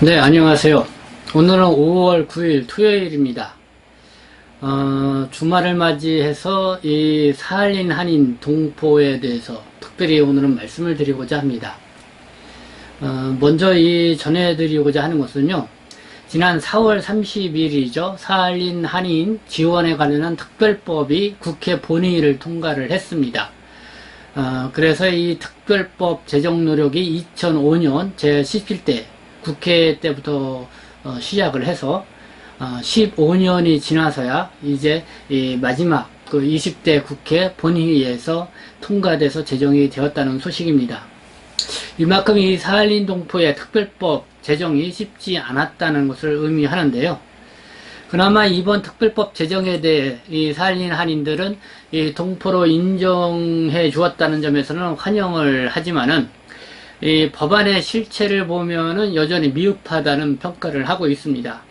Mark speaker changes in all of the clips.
Speaker 1: 네, 안녕하세요. 오늘은 5월 9일 토요일입니다. 주말을 맞이해서 이 사할린 한인 동포에 대해서 특별히 오늘은 말씀을 드리고자 합니다. 먼저 이 전해드리고자 하는 것은요, 지난 4월 30일이죠. 사할린 한인 지원에 관련한 특별법이 국회 본회의를 통과를 했습니다. 그래서 이 특별법 제정 노력이 2005년 제17대 국회 때부터 시작을 해서 15년이 지나서야 이제 이 마지막 그 20대 국회 본회의에서 통과돼서 제정이 되었다는 소식입니다. 이만큼 이 사할린 동포의 특별법 제정이 쉽지 않았다는 것을 의미하는데요. 그나마 이번 특별법 제정에 대해 이 사할린 한인들은 이 동포로 인정해 주었다는 점에서는 환영을 하지만은 이 법안의 실체를 보면은 여전히 미흡하다는 평가를 하고 있습니다.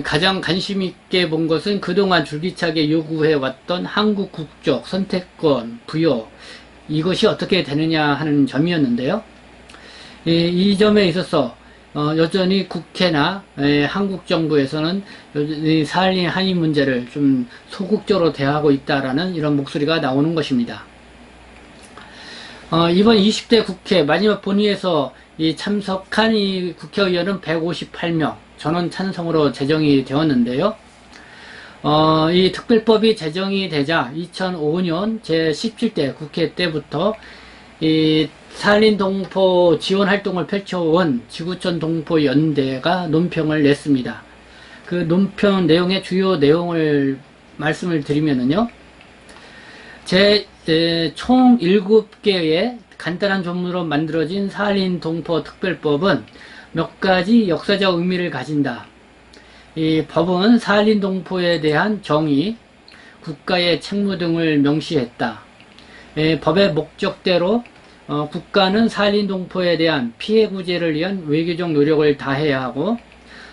Speaker 1: 가장 관심 있게 본 것은 그동안 줄기차게 요구해왔던 한국 국적 선택권 부여, 이것이 어떻게 되느냐 하는 점이었는데요. 이 점에 있어서 여전히 국회나 한국 정부에서는 여전히 사할린 한인 문제를 좀 소극적으로 대하고 있다라는 이런 목소리가 나오는 것입니다. 이번 20대 국회 마지막 본회의에서 이 참석한 이 국회의원은 158명, 전원 찬성으로 제정이 되었는데요. 이 특별법이 제정이 되자 2005년 제17대 국회 때부터 이 사할린 동포 지원 활동을 펼쳐온 지구촌 동포 연대가 논평을 냈습니다. 그 논평 내용의 주요 내용을 말씀을 드리면은요. 총 7개의 간단한 조문으로 만들어진 사할린 동포 특별법은 몇 가지 역사적 의미를 가진다. 이 법은 사할린 동포에 대한 정의, 국가의 책무 등을 명시했다. 법의 목적대로 국가는 사할린 동포에 대한 피해 구제를 위한 외교적 노력을 다해야 하고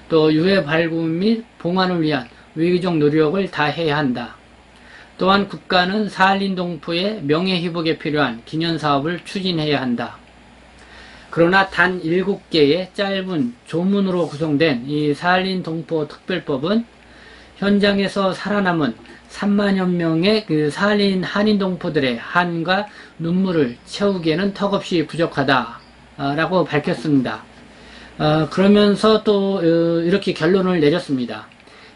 Speaker 1: 또 유해 발굴 및 봉환을 위한 외교적 노력을 다해야 한다. 또한 국가는 사할린 동포의 명예회복에 필요한 기념사업을 추진해야 한다. 그러나 단 7개의 짧은 조문으로 구성된 이 사할린 동포 특별법은 현장에서 살아남은 3만여 명의 그 사할린 한인 동포들의 한과 눈물을 채우기에는 턱없이 부족하다라고 밝혔습니다. 그러면서 또 이렇게 결론을 내렸습니다.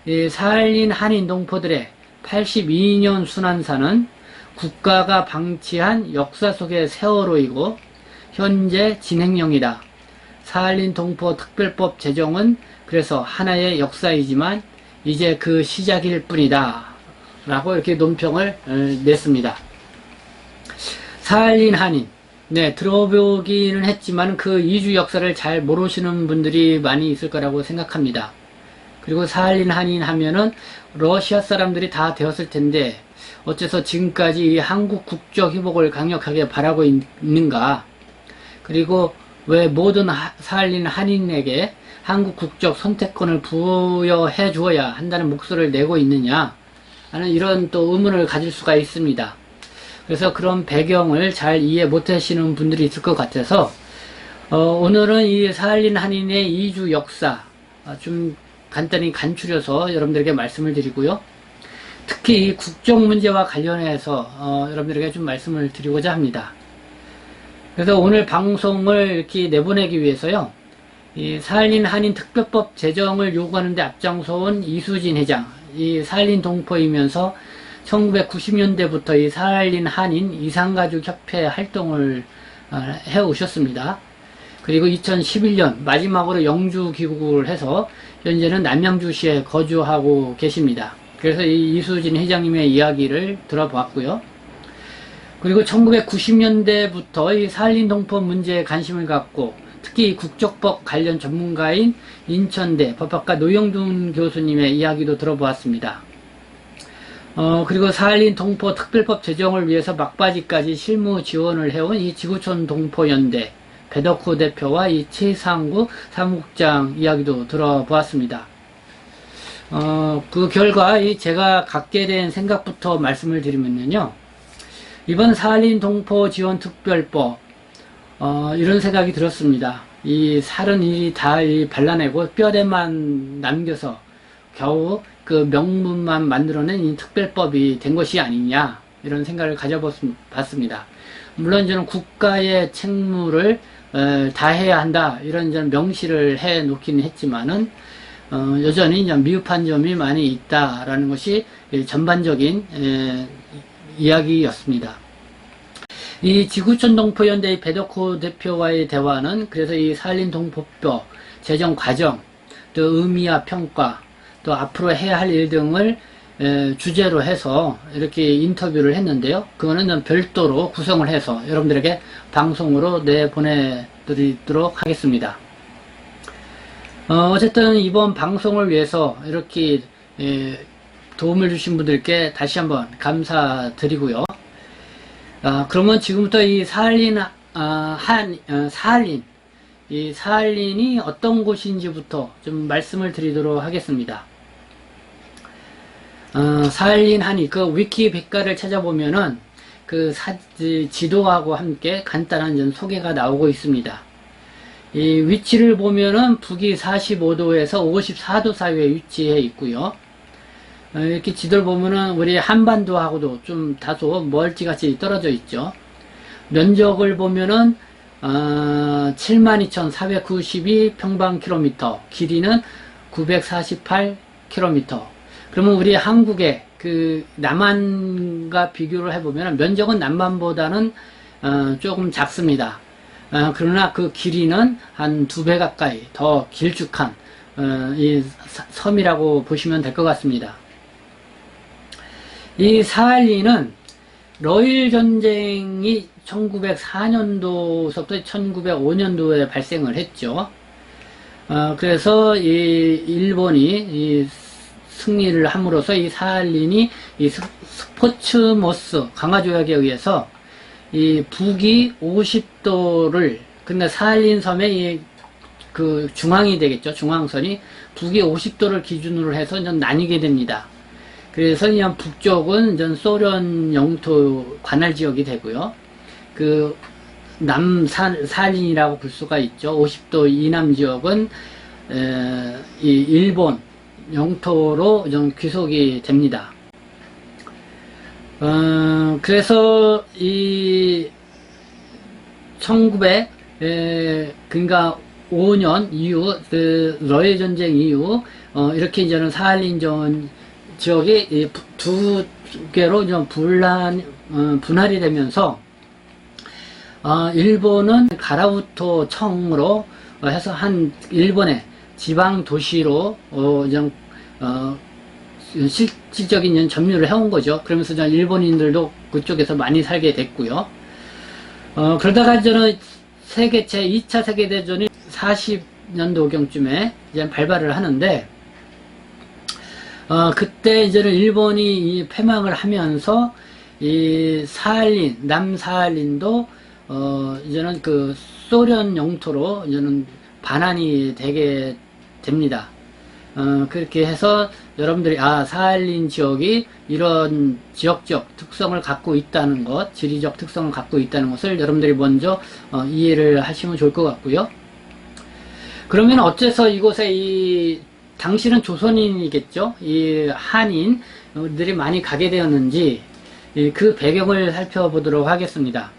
Speaker 1: 이 사할린 한인 동포들의 82년 순환사는 국가가 방치한 역사 속의 세월호이고 현재 진행형이다. 사할린 동포 특별법 제정은 그래서 하나의 역사이지만 이제 그 시작일 뿐이다 라고 이렇게 논평을 냈습니다. 사할린 한인, 네, 들어보기는 했지만 그 이주 역사를 잘 모르시는 분들이 많이 있을 거라고 생각합니다. 그리고 사할린 한인 하면은 러시아 사람들이 다 되었을 텐데 어째서 지금까지 이 한국 국적 회복을 강력하게 바라고 있는가? 그리고 왜 모든 사할린 한인에게 한국 국적 선택권을 부여해 주어야 한다는 목소리를 내고 있느냐 하는 이런 또 의문을 가질 수가 있습니다. 그래서 그런 배경을 잘 이해 못 하시는 분들이 있을 것 같아서 오늘은 이 사할린 한인의 이주 역사 좀 간단히 간추려서 여러분들에게 말씀을 드리고요. 특히 이 국적 문제와 관련해서 여러분들에게 좀 말씀을 드리고자 합니다. 그래서 오늘 방송을 이렇게 내보내기 위해서요. 이 사할린 한인 특별법 제정을 요구하는 데 앞장서온 이수진 회장, 이 사할린 동포이면서 1990년대부터 이 사할린 한인 이산가족협회 활동을 해오셨습니다. 그리고 2011년 마지막으로 영주 귀국을 해서 현재는 남양주시에 거주하고 계십니다. 그래서 이 이수진 회장님의 이야기를 들어봤고요. 그리고 1990년대부터 이 사할린 동포 문제에 관심을 갖고 특히 국적법 관련 전문가인 인천대 법학과 노영준 교수님의 이야기도 들어보았습니다. 그리고 사할린 동포 특별법 제정을 위해서 막바지까지 실무 지원을 해온 이 지구촌 동포연대 배덕후 대표와 이 최상구 사무국장 이야기도 들어보았습니다. 그 결과 제가 갖게 된 생각부터 말씀을 드리면요. 이번 사할린 동포 지원 특별법 이런 생각이 들었습니다. 이 살은 다 발라내고 뼈대만 남겨서 겨우 그 명문만 만들어낸 이 특별법이 된 것이 아니냐, 이런 생각을 가져봤습니다. 물론 저는 국가의 책무를 다해야 한다, 이런 저는 명시를 해 놓기는 했지만은 여전히 미흡한 점이 많이 있다라는 것이 전반적인 이야기였습니다. 이 지구촌동포연대의 배덕호 대표와의 대화는 그래서 이 사할린 동포법 제정 과정, 또 의미와 평가, 또 앞으로 해야 할 일 등을 주제로 해서 이렇게 인터뷰를 했는데요. 그거는 별도로 구성을 해서 여러분들에게 방송으로 내보내드리도록 하겠습니다. 어쨌든 이번 방송을 위해서 이렇게 도움을 주신 분들께 다시 한번 감사드리고요. 그러면 지금부터 이 사할린, 이 사할린이 어떤 곳인지부터 좀 말씀을 드리도록 하겠습니다. 사할린 한이 그 위키백과를 찾아보면은 그 지도하고 함께 간단한 좀 소개가 나오고 있습니다. 이 위치를 보면은 북위 45도에서 54도 사이에 위치해 있고요. 이렇게 지도를 보면은 우리 한반도하고도 좀 다소 멀찌감치 떨어져 있죠. 면적을 보면은 72,492 평방킬로미터, 길이는 948km. 그러면 우리 한국의 그 남한과 비교를 해보면 면적은 남한보다는 조금 작습니다. 그러나 그 길이는 한 2배 가까이 더 길쭉한 이 섬이라고 보시면 될 것 같습니다. 이 사할린은 러일 전쟁이 1904년도서부터 1905년도에 발생을 했죠. 그래서 이 일본이 승리를 함으로써 이 사할린이 이 스포츠모스 강화조약에 의해서 이 북위 50도를, 근데 사할린 섬의 그 중앙이 되겠죠. 중앙선이 북위 50도를 기준으로 해서 나뉘게 됩니다. 그래서 그냥 북쪽은 전 소련 영토 관할 지역이 되고요. 그 사할린이라고 볼 수가 있죠. 50도 이남 지역은 이 일본 영토로 좀 귀속이 됩니다. 그래서 이 1900, 5년 이후, 그 러일 전쟁 이후 이렇게 이제는 사할린 지역이 두 개로 좀 분할이 되면서 일본은 가라우토 청으로 해서 한 일본의 지방 도시로 실질적인 점유를 해온 거죠. 그러면서 일본인들도 그쪽에서 많이 살게 됐고요. 그러다가 저는 제2차 세계대전이 40년도경쯤에 이제 발발을 하는데, 그때 이제는 일본이 패망을 하면서 이 사할린, 남사할린도 이제는 그 소련 영토로 이제는 반환이 되게 됩니다. 그렇게 해서 여러분들이 사할린 지역이 이런 지역적 특성을 갖고 있다는 것, 지리적 특성을 갖고 있다는 것을 여러분들이 먼저 이해를 하시면 좋을 것 같고요. 그러면 어째서 이곳에 당시는 조선인이겠죠? 이 한인들이 많이 가게 되었는지 그 배경을 살펴보도록 하겠습니다.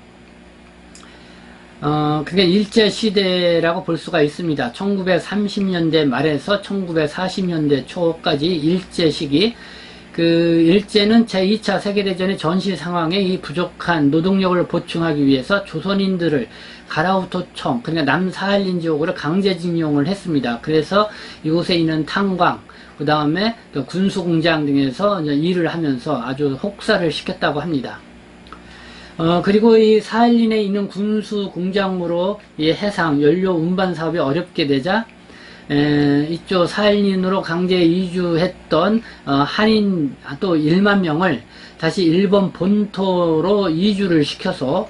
Speaker 1: 그게 일제시대라고 볼 수가 있습니다. 1930년대 말에서 1940년대 초까지 일제 시기, 그 일제는 제2차 세계대전의 전시 상황에 이 부족한 노동력을 보충하기 위해서 조선인들을 가라우토청, 그러니까 남사할린 지역으로 강제징용을 했습니다. 그래서 이곳에 있는 탄광, 그 다음에 군수공장 등에서 일을 하면서 아주 혹사를 시켰다고 합니다. 그리고 이 사할린에 있는 군수 공장으로 이 해상 연료 운반 사업이 어렵게 되자 이쪽 사할린으로 강제 이주했던 한인 또 1만 명을 다시 일본 본토로 이주를 시켜서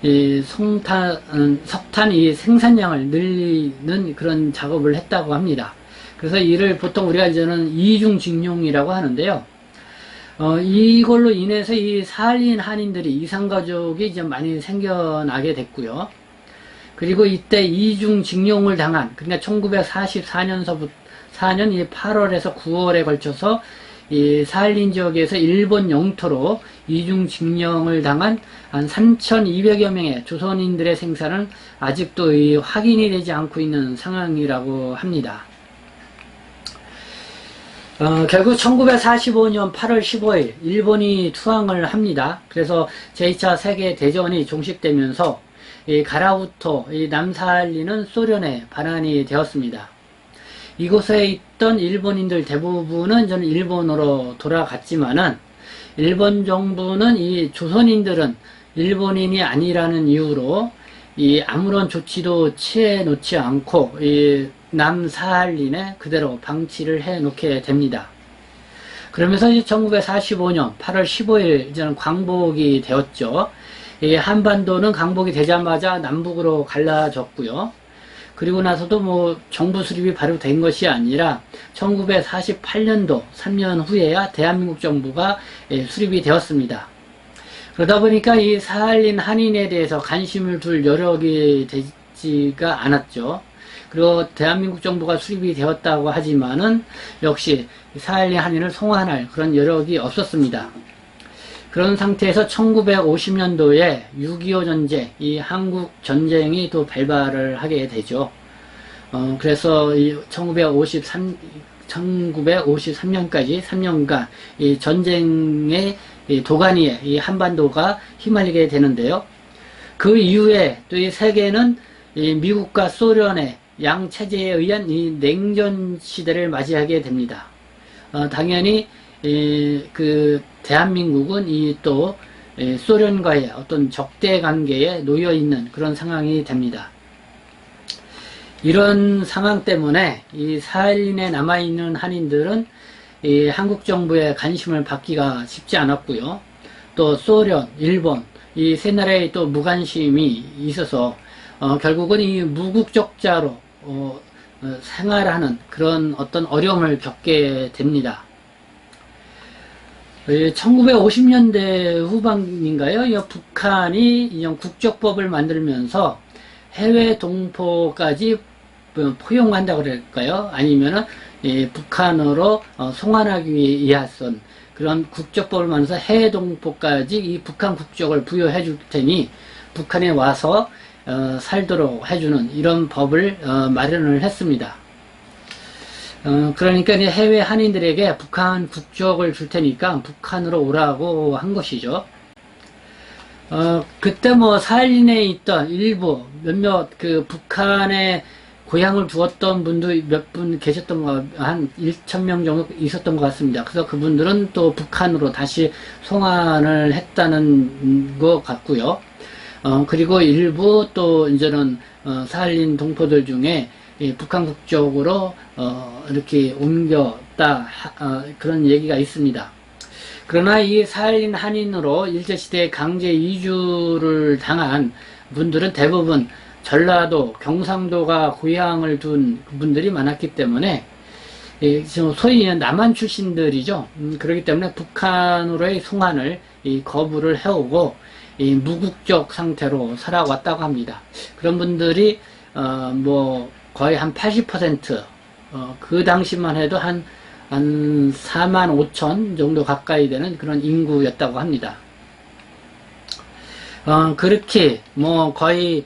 Speaker 1: 이 석탄 이 생산량을 늘리는 그런 작업을 했다고 합니다. 그래서 이를 보통 우리가 이제는 이중징용이라고 하는데요. 이걸로 인해서 이 사할린 한인들이 이산가족이 이제 많이 생겨나게 됐고요. 그리고 이때 이중징용을 당한, 그러니까 1944년서부터 4년 8월에서 9월에 걸쳐서 이 사할린 지역에서 일본 영토로 이중징용을 당한 한 3,200여 명의 조선인들의 생사는 아직도 확인이 되지 않고 있는 상황이라고 합니다. 결국 1945년 8월 15일 일본이 투항을 합니다. 그래서 제2차 세계대전이 종식되면서 이 가라우토, 이 남사할린은 소련에 반환이 되었습니다. 이곳에 있던 일본인들 대부분은 저는 일본으로 돌아갔지만은 일본 정부는 이 조선인들은 일본인이 아니라는 이유로 이 아무런 조치도 취해 놓지 않고 이 남사할린에 그대로 방치를 해 놓게 됩니다. 그러면서 이제 1945년 8월 15일 저는 광복이 되었죠. 이 한반도는 광복이 되자마자 남북으로 갈라졌고요. 그리고 나서도 뭐 정부 수립이 바로 된 것이 아니라 1948년도 3년 후에야 대한민국 정부가 수립이 되었습니다. 그러다 보니까 이 사할린 한인에 대해서 관심을 둘 여력이 되지가 않았죠. 그리고 대한민국 정부가 수립이 되었다고 하지만은 역시 사할린 한인을 송환할 그런 여력이 없었습니다. 그런 상태에서 1950년도에 6.25 전쟁, 이 한국 전쟁이 또 발발을 하게 되죠. 그래서 이 1953년까지 3년간 이 전쟁의 이 도가니에 이 한반도가 휘말리게 되는데요. 그 이후에 또 이 세계는 이 미국과 소련의 양 체제에 의한 이 냉전 시대를 맞이하게 됩니다. 당연히 그 대한민국은 또 소련과의 어떤 적대 관계에 놓여 있는 그런 상황이 됩니다. 이런 상황 때문에 이 사할린에 남아 있는 한인들은 이 한국 정부의 관심을 받기가 쉽지 않았고요. 또 소련, 일본 이 세 나라의 또 무관심이 있어서 결국은 이 무국적자로 생활하는 그런 어떤 어려움을 겪게 됩니다. 1950년대 후반인가요? 북한이 국적법을 만들면서 해외 동포까지 포용한다고 그럴까요? 아니면은 북한으로 송환하기 위해선 그런 국적법을 만들어서 해외 동포까지 이 북한 국적을 부여해 줄 테니 북한에 와서 살도록 해주는 이런 법을 마련을 했습니다. 그러니까 해외 한인들에게 북한 국적을 줄 테니까 북한으로 오라고 한 것이죠. 그때 뭐 사할린에 있던 일부 몇몇 그 북한에 고향을 두었던 분도 몇 분 계셨던 거, 한 1,000명 정도 있었던 것 같습니다. 그래서 그분들은 또 북한으로 다시 송환을 했다는 것 같고요. 그리고 일부 또 이제는 사할린 동포들 중에 북한 국적으로 이렇게 옮겼다 그런 얘기가 있습니다. 그러나 이 사할린 한인으로 일제시대에 강제 이주를 당한 분들은 대부분 전라도, 경상도가 고향을 둔 분들이 많았기 때문에 소위 남한 출신들이죠. 그렇기 때문에 북한으로의 송환을 거부를 해오고 무국적 상태로 살아왔다고 합니다. 그런 분들이 뭐 거의 한 80%, 그 당시만 해도 한 4만 5천 정도 가까이 되는 그런 인구였다고 합니다. 그렇게 뭐 거의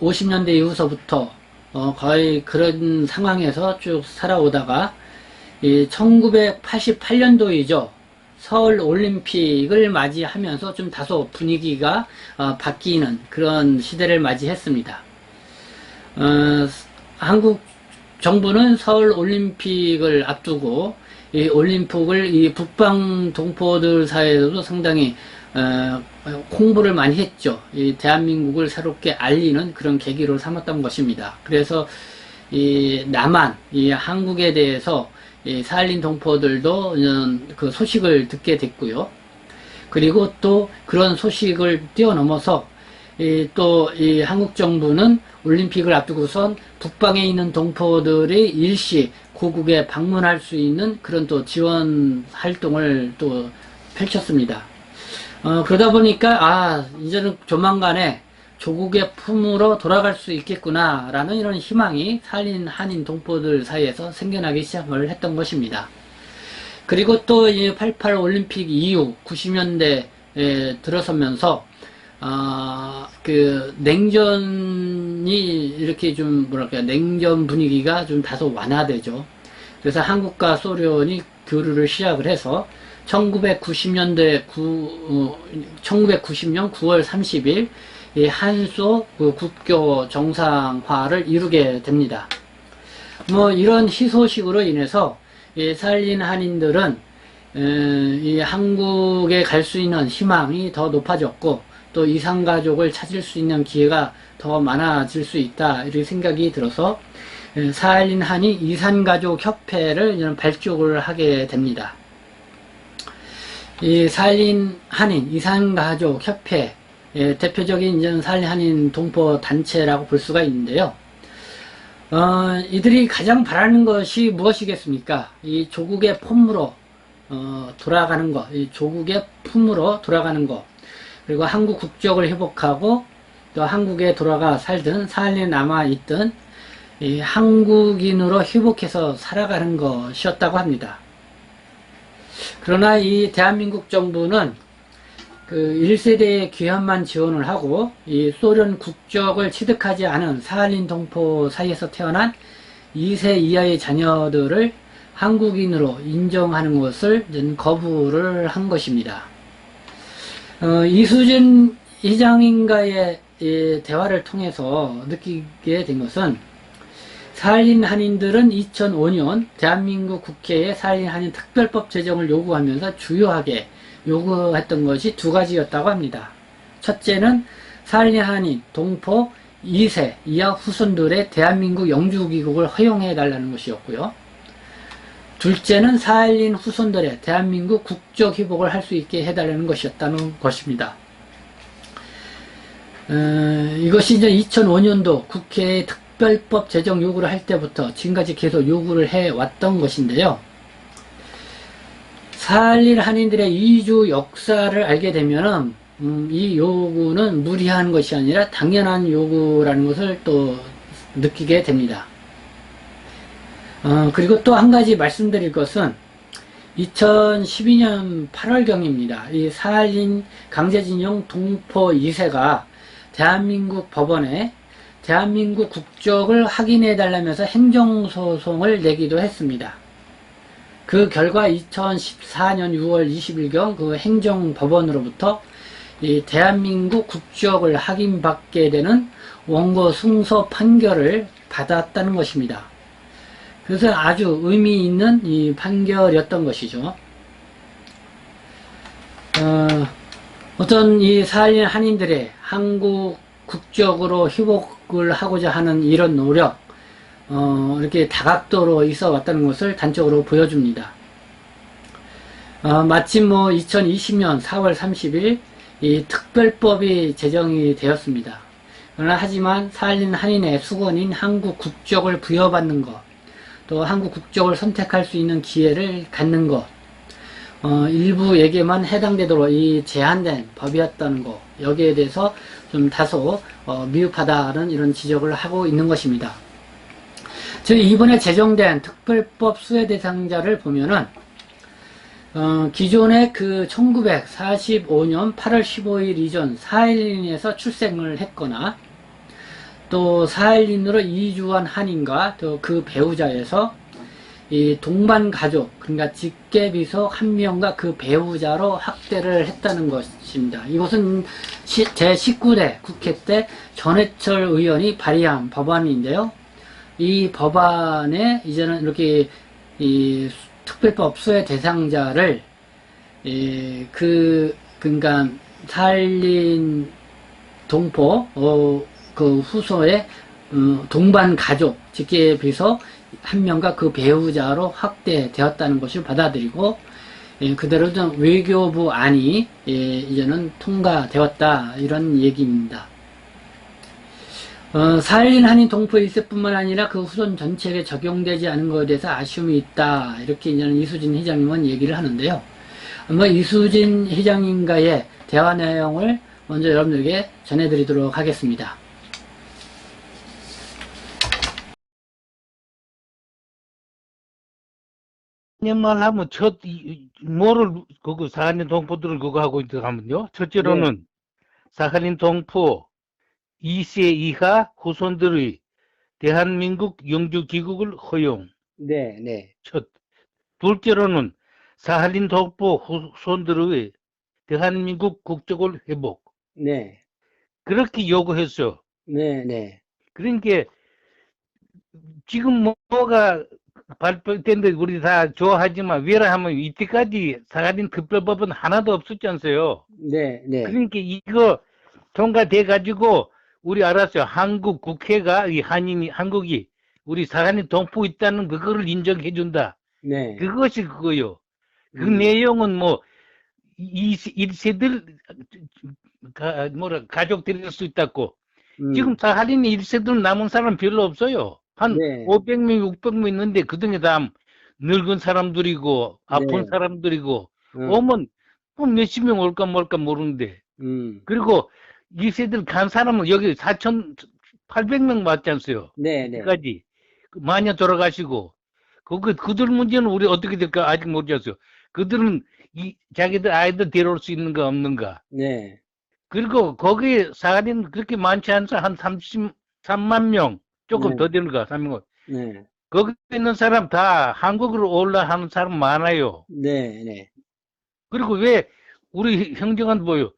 Speaker 1: 50년대 이후서부터 거의 그런 상황에서 쭉 살아오다가 1988년도이죠. 서울 올림픽을 맞이하면서 좀 다소 분위기가 바뀌는 그런 시대를 맞이했습니다. 한국 정부는 서울 올림픽을 앞두고 이 올림픽을 이 북방 동포들 사이에서도 상당히 홍보를 많이 했죠. 이 대한민국을 새롭게 알리는 그런 계기로 삼았던 것입니다. 그래서 이 남한, 이 한국에 대해서 이 사할린 동포들도 그 소식을 듣게 됐고요. 그리고 또 그런 소식을 뛰어넘어서 또 이 한국 정부는 올림픽을 앞두고선 북방에 있는 동포들이 일시 고국에 방문할 수 있는 그런 또 지원 활동을 또 펼쳤습니다. 그러다 보니까 이제는 조만간에 조국의 품으로 돌아갈 수 있겠구나라는 이런 희망이 살린 한인 동포들 사이에서 생겨나기 시작을 했던 것입니다. 그리고 또 이 88 올림픽 이후 90년대에 들어서면서 그 냉전이 이렇게 좀 뭐랄까 냉전 분위기가 좀 다소 완화되죠. 그래서 한국과 소련이 교류를 시작을 해서 1990년 9월 30일 이 한소 그 국교 정상화를 이루게 됩니다. 뭐 이런 희소식으로 인해서 이 살린 한인들은 이 한국에 갈 수 있는 희망이 더 높아졌고 또 이산가족을 찾을 수 있는 기회가 더 많아질 수 있다 이렇게 생각이 들어서 살린 한인 이산가족 협회를 발족을 하게 됩니다. 이 살린 한인 이산가족 협회 대표적인 이제 살린 한인 동포 단체라고 볼 수가 있는데요. 이들이 가장 바라는 것이 무엇이겠습니까? 이 조국의 품으로 돌아가는 것, 이 조국의 품으로 돌아가는 것, 그리고 한국 국적을 회복하고 또 한국에 돌아가 살든 살린에 남아있든 이 한국인으로 회복해서 살아가는 것이었다고 합니다. 그러나 이 대한민국 정부는 그 1세대의 귀환만 지원을 하고 이 소련 국적을 취득하지 않은 살린 동포 사이에서 태어난 2세 이하의 자녀들을 한국인으로 인정하는 것을 거부를 한 것입니다. 이수진 회장님과의 대화를 통해서 느끼게 된 것은 살린 한인들은 2005년 대한민국 국회에 살린 한인 특별법 제정을 요구하면서 주요하게 요구했던 것이 두 가지였다고 합니다. 첫째는 살린 한인 동포 2세 이하 후손들의 대한민국 영주 귀국을 허용해 달라는 것이었고요. 둘째는 살린 후손들의 대한민국 국적 회복을 할 수 있게 해달라는 것이었다는 것입니다. 이것이 이제 2005년도 국회에 특별법 제정 요구를 할 때부터 지금까지 계속 요구를 해왔던 것인데요. 살린 한인들의 이주 역사를 알게 되면은 이 요구는 무리한 것이 아니라 당연한 요구라는 것을 또 느끼게 됩니다. 그리고 또 한 가지 말씀드릴 것은 2012년 8월경입니다. 이 살린 강제징용 동포 2세가 대한민국 법원에 대한민국 국적을 확인해 달라면서 행정소송을 내기도 했습니다. 그 결과 2014년 6월 20일경 그 행정법원으로부터 이 대한민국 국적을 확인받게 되는 원고 승소 판결을 받았다는 것입니다. 그래서 아주 의미 있는 이 판결이었던 것이죠. 어떤 이 살린 한인들의 한국 국적으로 회복을 하고자 하는 이런 노력, 이렇게 다각도로 있어 왔다는 것을 단적으로 보여줍니다. 마침 2020년 4월 30일 이 특별법이 제정이 되었습니다. 그러나 하지만 살린 한인의 수건인 한국 국적을 부여받는 것, 또 한국 국적을 선택할 수 있는 기회를 갖는 것, 일부에게만 해당되도록 이 제한된 법이었다는 것, 여기에 대해서 좀 다소 미흡하다는 이런 지적을 하고 있는 것입니다. 즉 이번에 제정된 특별법 수혜 대상자를 보면은 기존의 그 1945년 8월 15일 이전 4일인에서 출생을 했거나 또 4일인으로 이주한 한인과 또 그 배우자에서 이 동반 가족, 그러니까 직계비속 한 명과 그 배우자로 확대를 했다는 것입니다. 이것은 제19대 국회 때 전해철 의원이 발의한 법안인데요. 이 법안에 이제는 이렇게 이 특별법 수혜 대상자를 그러니까 살린 동포 그 후손의 동반 가족 직계비속 한 명과 그 배우자로 확대되었다는 것을 받아들이고 그대로 좀 외교부 안이 이제는 통과되었다 이런 얘기입니다. 살린 한인 동포 1세뿐만 아니라 그 후손 전체에 적용되지 않은 것에 대해서 아쉬움이 있다 이렇게 이제는 이수진 회장님은 얘기를 하는데요. 이수진 회장님과의 대화 내용을 먼저 여러분들에게 전해드리도록 하겠습니다.
Speaker 2: 년만 하면 뭐를, 그거, 사할린 동포들을 그거 하고 있다 하면요. 첫째로는 사할린 동포 2세 이하 후손들의 대한민국 영주 귀국을 허용.
Speaker 1: 네.
Speaker 2: 둘째로는 사할린 동포 후손들의 대한민국 국적을 회복.
Speaker 1: 네.
Speaker 2: 그렇게 요구했어요.
Speaker 1: 네.
Speaker 2: 그러니까 지금 뭐가 발표된데 우리 다 좋아하지만 왜라 하면 이때까지 사할린 특별법은 하나도 없었지 않어요.
Speaker 1: 네.
Speaker 2: 그러니까 이거 통과돼 가지고 우리 알았어요. 한국 국회가 이 한국이 우리 사할린 동포 있다는 그거를 인정해 준다.
Speaker 1: 네.
Speaker 2: 그것이 그거요. 그 내용은 뭐 1세들 가족 데릴 수 있다고. 지금 사할린 1세들 남은 사람 별로 없어요. 한
Speaker 1: 네.
Speaker 2: 500명, 600명 있는데 그중에 다 늙은 사람들이고 아픈
Speaker 1: 네.
Speaker 2: 사람들이고 오면 뭐 몇십 명 올까 뭘까 모르는데. 그리고 2세들 간 사람은 여기 4,800명 맞지 않어요?
Speaker 1: 네.
Speaker 2: 이때까지. 많이 돌아가시고. 그들 문제는 우리 어떻게 될까 아직 모르겠어요. 그들은 자기들 아이들 데려올 수 있는가 없는가.
Speaker 1: 네.
Speaker 2: 그리고 거기에 사할린 그렇게 많지 않아서 한 33만 명, 조금
Speaker 1: 네.
Speaker 2: 더 되는가, 3명.
Speaker 1: 네.
Speaker 2: 거기 있는 사람 다 한국으로 올라 하는 사람 많아요.
Speaker 1: 네.
Speaker 2: 그리고 왜 우리 형제간 뭐요?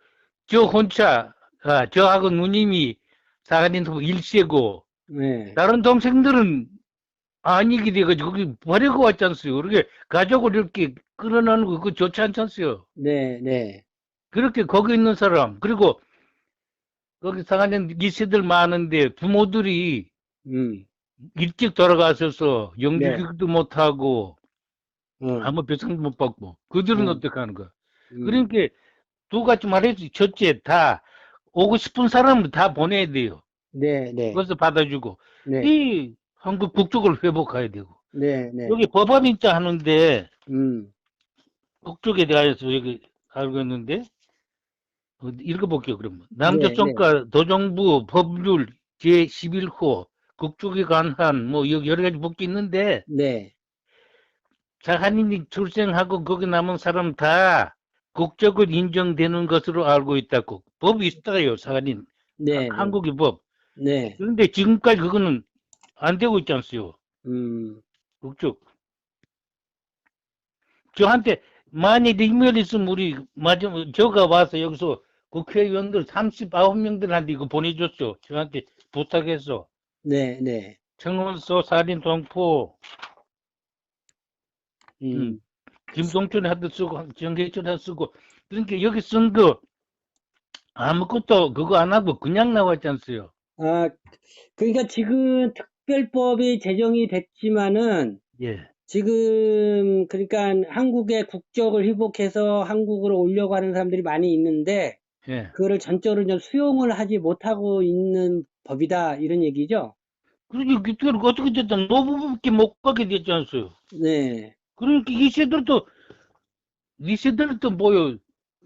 Speaker 2: 저 혼자, 저하고 누님이 사할린 1세고,
Speaker 1: 네.
Speaker 2: 다른 동생들은 아니게 돼가지고 거기 버리고 왔지 않어요. 그렇게 가족을 이렇게 끌어내는 거 그거 좋지 않지 않어요.
Speaker 1: 네.
Speaker 2: 그렇게 거기 있는 사람, 그리고 거기 사할린 2세들 많은데 부모들이 일찍 돌아가셔서
Speaker 1: 네.
Speaker 2: 영주교육도 못하고 아무 배상도 못 받고 그들은 어떻게 하는 거야? 그러니까 두 가지 말했지. 첫째, 다 오고 싶은 사람은 다 보내야 돼요.
Speaker 1: 네.
Speaker 2: 그것을 받아주고
Speaker 1: 네.
Speaker 2: 이 한국 국적을 회복해야 되고
Speaker 1: 네.
Speaker 2: 여기 법안 인자 하는데
Speaker 1: 음.
Speaker 2: 국적에 대해서 여기 알고 있는데 읽어볼게요. 그러면
Speaker 1: 네.
Speaker 2: 남조선과 도정부 법률 제11호 국적에 관한 뭐 여러 가지 법이 있는데
Speaker 1: 네.
Speaker 2: 사할린이 출생하고 거기 남은 사람 다 국적을 인정되는 것으로 알고 있다고. 법이 있어요, 사할린.
Speaker 1: 네.
Speaker 2: 한국의 법.
Speaker 1: 네.
Speaker 2: 그런데 지금까지 그거는 안 되고 있지 않습니까? 국적. 저한테 만일 이메일 있으면 우리 저가 와서 여기서 국회의원들 39명들한테 이거 보내줬어. 저한테 부탁해서.
Speaker 1: 네.
Speaker 2: 청원서 사할린 동포 김동춘 한테 쓰고 정계춘 한테 쓰고 그러니까 여기 쓴 거 아무것도 그거 안 하고 그냥 나왔지 않어요.
Speaker 1: 아, 그러니까 지금 특별법이 제정이 됐지만은
Speaker 2: 예.
Speaker 1: 지금 그러니까 한국의 국적을 회복해서 한국으로 오려고 하는 사람들이 많이 있는데
Speaker 2: 예.
Speaker 1: 그거를 전적으로 좀 수용을 하지 못하고 있는 법이다 이런 얘기죠?
Speaker 2: 그러니까 그때는 어떻게 됐든 노부부밖에 못 가게 됐지 않어요.
Speaker 1: 네.
Speaker 2: 그러니까 이세들도 뭐요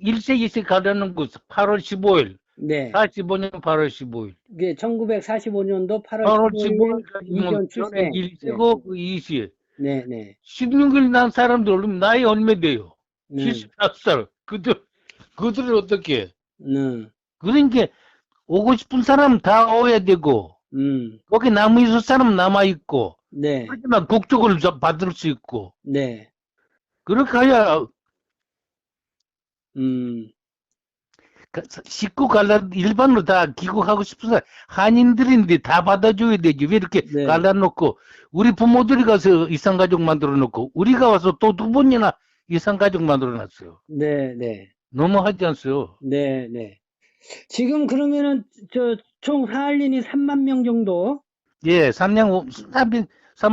Speaker 2: 1세 2세 가려는 거 8월 15일
Speaker 1: 네.
Speaker 2: 45년 8월 15일
Speaker 1: 이게 1945년도 8월
Speaker 2: 8월
Speaker 1: 15일
Speaker 2: 15일까지
Speaker 1: 이전
Speaker 2: 전에
Speaker 1: 출생.
Speaker 2: 1세고 2세
Speaker 1: 네.
Speaker 2: 16일 난 사람들 나이 얼마 돼요?
Speaker 1: 네.
Speaker 2: 74살. 그들을 어떻게
Speaker 1: 네.
Speaker 2: 그러니까 오고 싶은 사람 다 오야 되고 거기 남아 있을 사람 남아 있고
Speaker 1: 네.
Speaker 2: 하지만 국적을 받을 수 있고
Speaker 1: 네.
Speaker 2: 그렇게 해야 식구 갈라 일반으로 다 귀국하고 싶은 사람 한인들인데 다 받아줘야 되지 왜 이렇게
Speaker 1: 네.
Speaker 2: 갈라놓고 우리 부모들이 가서 이산가족 만들어 놓고 우리가 와서 또 두 번이나 이산가족 만들어 놨어요.
Speaker 1: 네.
Speaker 2: 너무하지 않어요?
Speaker 1: 네. 지금 그러면은 총 사할린이 3만 명 정도?
Speaker 2: 예,